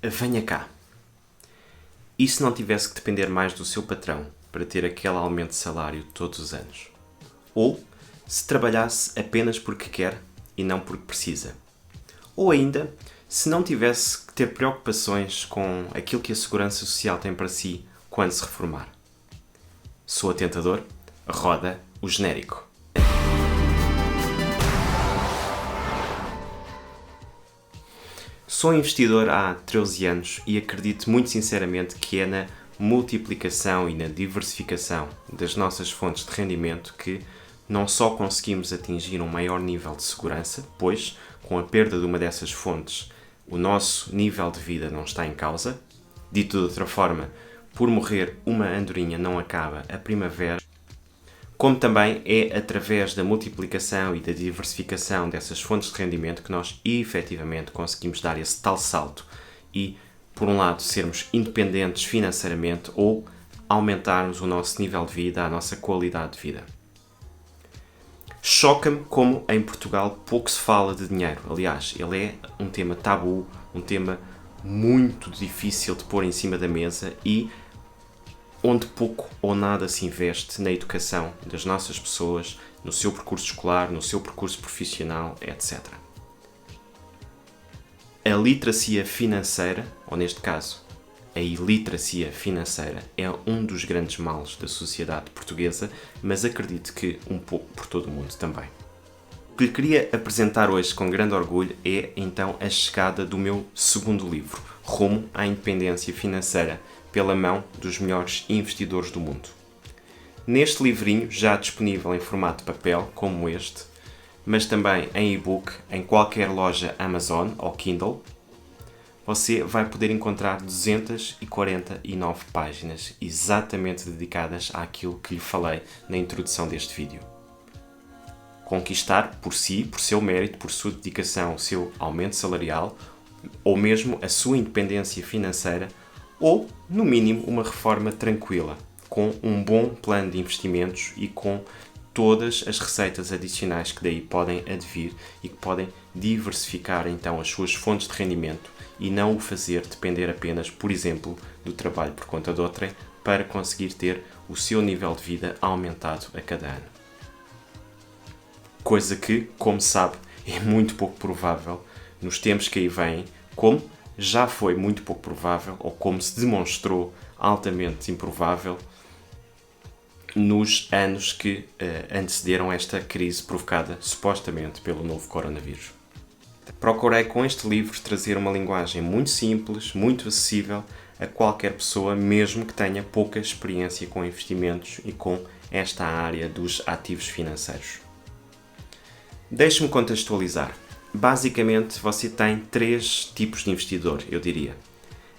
Venha cá. E se não tivesse que depender mais do seu patrão para ter aquele aumento de salário todos os anos? Ou se trabalhasse apenas porque quer e não porque precisa? Ou ainda, se não tivesse que ter preocupações com aquilo que a Segurança Social tem para si quando se reformar? Soa tentador? Roda o genérico. Sou investidor há 13 anos e acredito muito sinceramente que é na multiplicação e na diversificação das nossas fontes de rendimento que não só conseguimos atingir um maior nível de segurança, pois, com a perda de uma dessas fontes, o nosso nível de vida não está em causa. Dito de outra forma, por morrer uma andorinha não acaba a primavera. Como também é através da multiplicação e da diversificação dessas fontes de rendimento que nós efetivamente conseguimos dar esse tal salto e, por um lado, sermos independentes financeiramente ou aumentarmos o nosso nível de vida, a nossa qualidade de vida. Choca-me como em Portugal pouco se fala de dinheiro. Aliás, ele é um tema tabu, um tema muito difícil de pôr em cima da mesa e onde pouco ou nada se investe na educação das nossas pessoas, no seu percurso escolar, no seu percurso profissional, etc. A literacia financeira, ou neste caso, a iliteracia financeira, é um dos grandes males da sociedade portuguesa, mas acredito que um pouco por todo o mundo também. O que lhe queria apresentar hoje com grande orgulho é, então, a chegada do meu segundo livro, Rumo à Independência Financeira, pela mão dos melhores investidores do mundo. Neste livrinho, já disponível em formato de papel, como este, mas também em e-book, em qualquer loja Amazon ou Kindle, você vai poder encontrar 249 páginas exatamente dedicadas àquilo que lhe falei na introdução deste vídeo. Conquistar por si, por seu mérito, por sua dedicação, o seu aumento salarial, ou mesmo a sua independência financeira, ou, no mínimo, uma reforma tranquila, com um bom plano de investimentos e com todas as receitas adicionais que daí podem advir e que podem diversificar então as suas fontes de rendimento e não o fazer depender apenas, por exemplo, do trabalho por conta de outrem para conseguir ter o seu nível de vida aumentado a cada ano. Coisa que, como sabe, é muito pouco provável nos tempos que aí vêm, como já foi muito pouco provável, ou como se demonstrou altamente improvável, nos anos que antecederam esta crise provocada supostamente pelo novo coronavírus. Procurei com este livro trazer uma linguagem muito simples, muito acessível a qualquer pessoa, mesmo que tenha pouca experiência com investimentos e com esta área dos ativos financeiros. Deixe-me contextualizar. Basicamente, você tem 3 tipos de investidor, eu diria.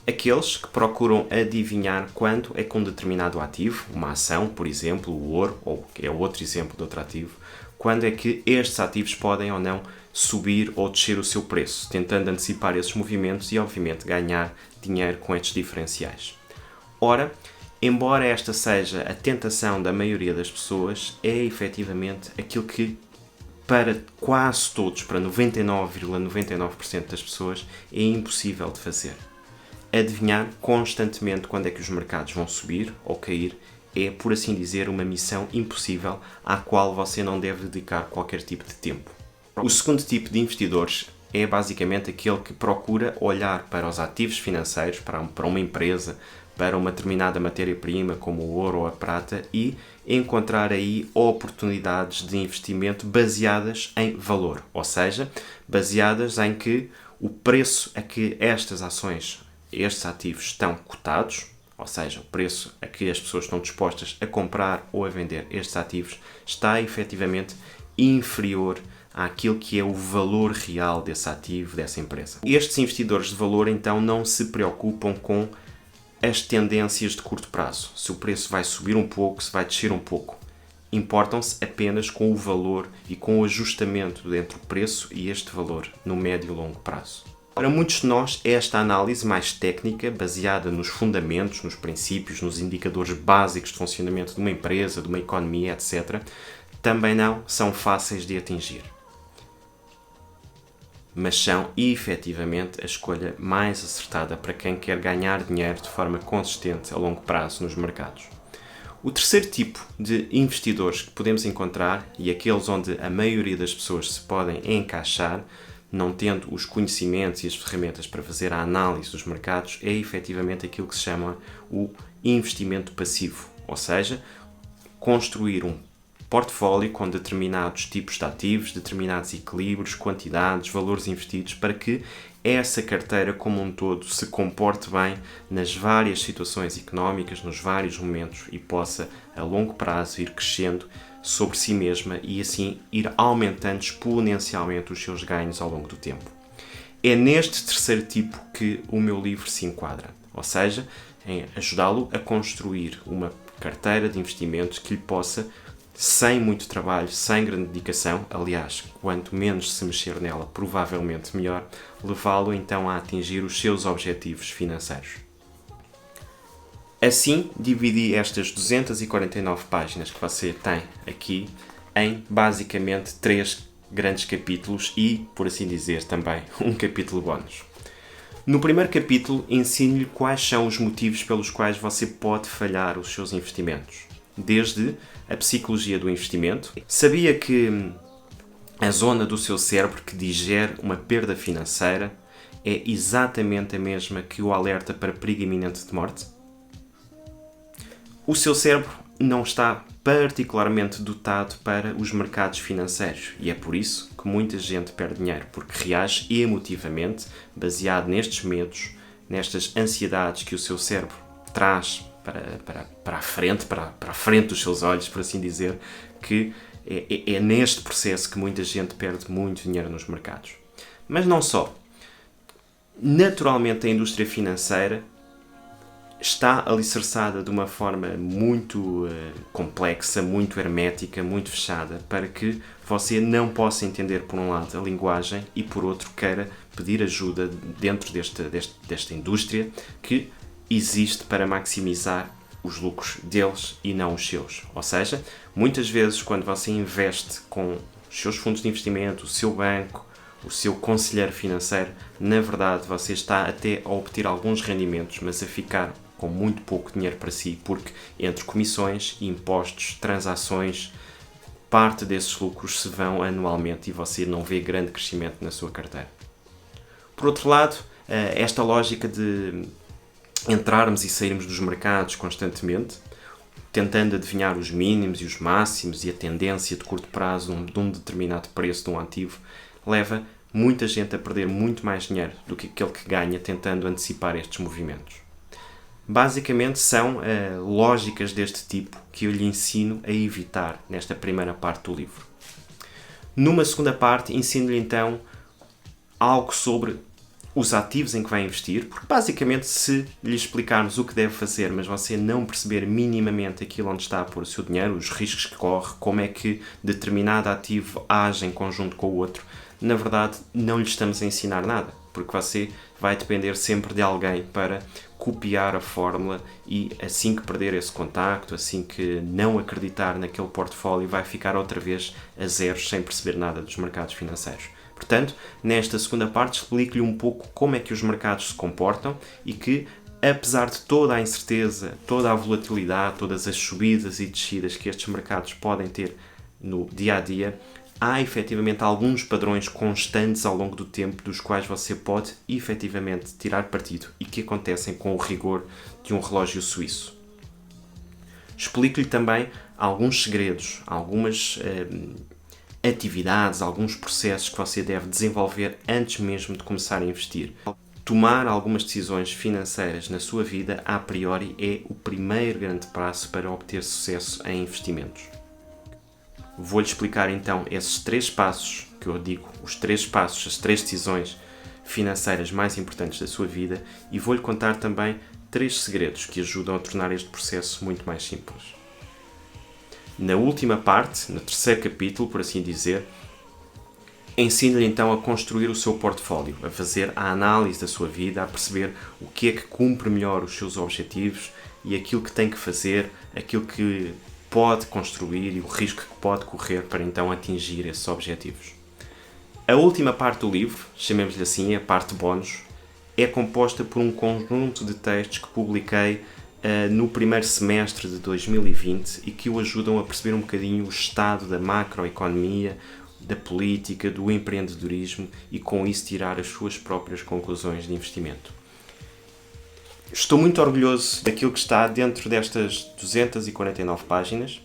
Aqueles que procuram adivinhar quando é que um determinado ativo, uma ação, por exemplo, o ouro, ou é outro exemplo de outro ativo, quando é que estes ativos podem ou não subir ou descer o seu preço, tentando antecipar esses movimentos e, obviamente, ganhar dinheiro com estes diferenciais. Ora, embora esta seja a tentação da maioria das pessoas, é efetivamente aquilo que para quase todos, para 99,99% das pessoas, é impossível de fazer. Adivinhar constantemente quando é que os mercados vão subir ou cair é, por assim dizer, uma missão impossível à qual você não deve dedicar qualquer tipo de tempo. O segundo tipo de investidores é basicamente aquele que procura olhar para os ativos financeiros, para uma empresa, para uma determinada matéria-prima, como o ouro ou a prata, e encontrar aí oportunidades de investimento baseadas em valor, ou seja, baseadas em que o preço a que estas ações, estes ativos estão cotados, ou seja, o preço a que as pessoas estão dispostas a comprar ou a vender estes ativos, está efetivamente inferior àquilo que é o valor real desse ativo, dessa empresa. Estes investidores de valor, então, não se preocupam com as tendências de curto prazo. Se o preço vai subir um pouco, se vai descer um pouco. Importam-se apenas com o valor e com o ajustamento entre o preço e este valor no médio e longo prazo. Para muitos de nós, esta análise mais técnica, baseada nos fundamentos, nos princípios, nos indicadores básicos de funcionamento de uma empresa, de uma economia, etc., também não são fáceis de atingir. mas são efetivamente a escolha mais acertada para quem quer ganhar dinheiro de forma consistente a longo prazo nos mercados. O terceiro tipo de investidores que podemos encontrar, e aqueles onde a maioria das pessoas se podem encaixar, não tendo os conhecimentos e as ferramentas para fazer a análise dos mercados, é efetivamente aquilo que se chama o investimento passivo, ou seja, construir um portfólio com determinados tipos de ativos, determinados equilíbrios, quantidades, valores investidos, para que essa carteira como um todo se comporte bem nas várias situações económicas, nos vários momentos e possa, a longo prazo, ir crescendo sobre si mesma e assim ir aumentando exponencialmente os seus ganhos ao longo do tempo. É neste terceiro tipo que o meu livro se enquadra, ou seja, em ajudá-lo a construir uma carteira de investimentos que lhe possa, sem muito trabalho, sem grande dedicação, aliás, quanto menos se mexer nela, provavelmente melhor, levá-lo então a atingir os seus objetivos financeiros. Assim, dividi estas 249 páginas que você tem aqui em basicamente 3 grandes capítulos e, por assim dizer, também um capítulo bónus. No primeiro capítulo, ensino-lhe quais são os motivos pelos quais você pode falhar os seus investimentos. Desde a psicologia do investimento. Sabia que a zona do seu cérebro que digere uma perda financeira é exatamente a mesma que o alerta para perigo iminente de morte? O seu cérebro não está particularmente dotado para os mercados financeiros e é por isso que muita gente perde dinheiro, porque reage emotivamente, baseado nestes medos, nestas ansiedades que o seu cérebro traz para a frente dos seus olhos, por assim dizer, que é neste processo que muita gente perde muito dinheiro nos mercados. Mas não só. Naturalmente a indústria financeira está alicerçada de uma forma muito complexa, muito hermética, muito fechada, para que você não possa entender, por um lado, a linguagem e, por outro, queira pedir ajuda dentro desta indústria que existe para maximizar os lucros deles e não os seus. Ou seja, muitas vezes, quando você investe com os seus fundos de investimento, o seu banco, o seu conselheiro financeiro, na verdade, você está até a obter alguns rendimentos, mas a ficar com muito pouco dinheiro para si, porque entre comissões, impostos, transações, parte desses lucros se vão anualmente e você não vê grande crescimento na sua carteira. Por outro lado, esta lógica de entrarmos e sairmos dos mercados constantemente, tentando adivinhar os mínimos e os máximos e a tendência de curto prazo de um determinado preço de um ativo, leva muita gente a perder muito mais dinheiro do que aquele que ganha tentando antecipar estes movimentos. Basicamente são lógicas deste tipo que eu lhe ensino a evitar nesta primeira parte do livro. Numa segunda parte, ensino-lhe então algo sobre os ativos em que vai investir, porque basicamente se lhe explicarmos o que deve fazer, mas você não perceber minimamente aquilo onde está a pôr o seu dinheiro, os riscos que corre, como é que determinado ativo age em conjunto com o outro, na verdade não lhe estamos a ensinar nada, porque você vai depender sempre de alguém para copiar a fórmula e assim que perder esse contacto, assim que não acreditar naquele portfólio, vai ficar outra vez a zeros sem perceber nada dos mercados financeiros. Portanto, nesta segunda parte explico-lhe um pouco como é que os mercados se comportam e que, apesar de toda a incerteza, toda a volatilidade, todas as subidas e descidas que estes mercados podem ter no dia-a-dia, há efetivamente alguns padrões constantes ao longo do tempo dos quais você pode efetivamente tirar partido e que acontecem com o rigor de um relógio suíço. Explico-lhe também alguns segredos, algumas atividades, alguns processos que você deve desenvolver antes mesmo de começar a investir. Tomar algumas decisões financeiras na sua vida, a priori, é o primeiro grande passo para obter sucesso em investimentos. Vou-lhe explicar então esses 3 passos, que eu digo, os 3 passos, as 3 decisões financeiras mais importantes da sua vida, e vou-lhe contar também 3 segredos que ajudam a tornar este processo muito mais simples. Na última parte, no terceiro capítulo, por assim dizer, ensino-lhe então a construir o seu portfólio, a fazer a análise da sua vida, a perceber o que é que cumpre melhor os seus objetivos e aquilo que tem que fazer, aquilo que pode construir e o risco que pode correr para então atingir esses objetivos. A última parte do livro, chamemos-lhe assim, a parte bónus, é composta por um conjunto de textos que publiquei no primeiro semestre de 2020 e que o ajudam a perceber um bocadinho o estado da macroeconomia, da política, do empreendedorismo e com isso tirar as suas próprias conclusões de investimento. Estou muito orgulhoso daquilo que está dentro destas 249 páginas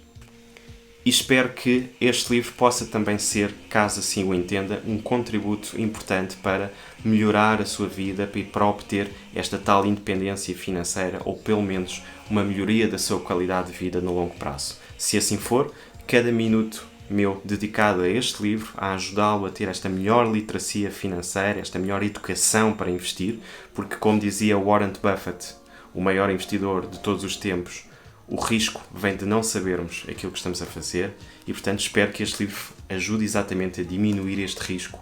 e espero que este livro possa também ser, caso assim o entenda, um contributo importante para melhorar a sua vida e para obter esta tal independência financeira ou pelo menos uma melhoria da sua qualidade de vida no longo prazo. Se assim for, cada minuto meu dedicado a este livro, a ajudá-lo a ter esta melhor literacia financeira, esta melhor educação para investir, porque como dizia Warren Buffett, o maior investidor de todos os tempos, o risco vem de não sabermos aquilo que estamos a fazer e, portanto, espero que este livro ajude exatamente a diminuir este risco,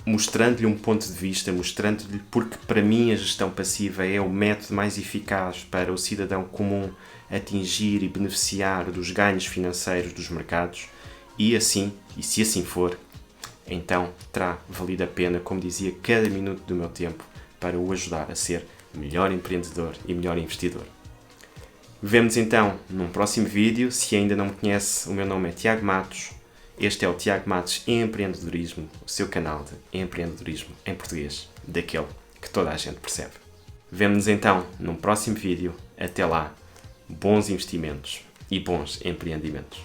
mostrando-lhe um ponto de vista, mostrando-lhe porque, para mim, a gestão passiva é o método mais eficaz para o cidadão comum atingir e beneficiar dos ganhos financeiros dos mercados e, assim, e se assim for, então terá valido a pena, como dizia, cada minuto do meu tempo para o ajudar a ser melhor empreendedor e melhor investidor. Vemo-nos então num próximo vídeo. Se ainda não me conhece, o meu nome é Tiago Matos. Este é o Tiago Matos Empreendedorismo, o seu canal de empreendedorismo em português, daquele que toda a gente percebe. Vemo-nos então num próximo vídeo. Até lá, bons investimentos e bons empreendimentos.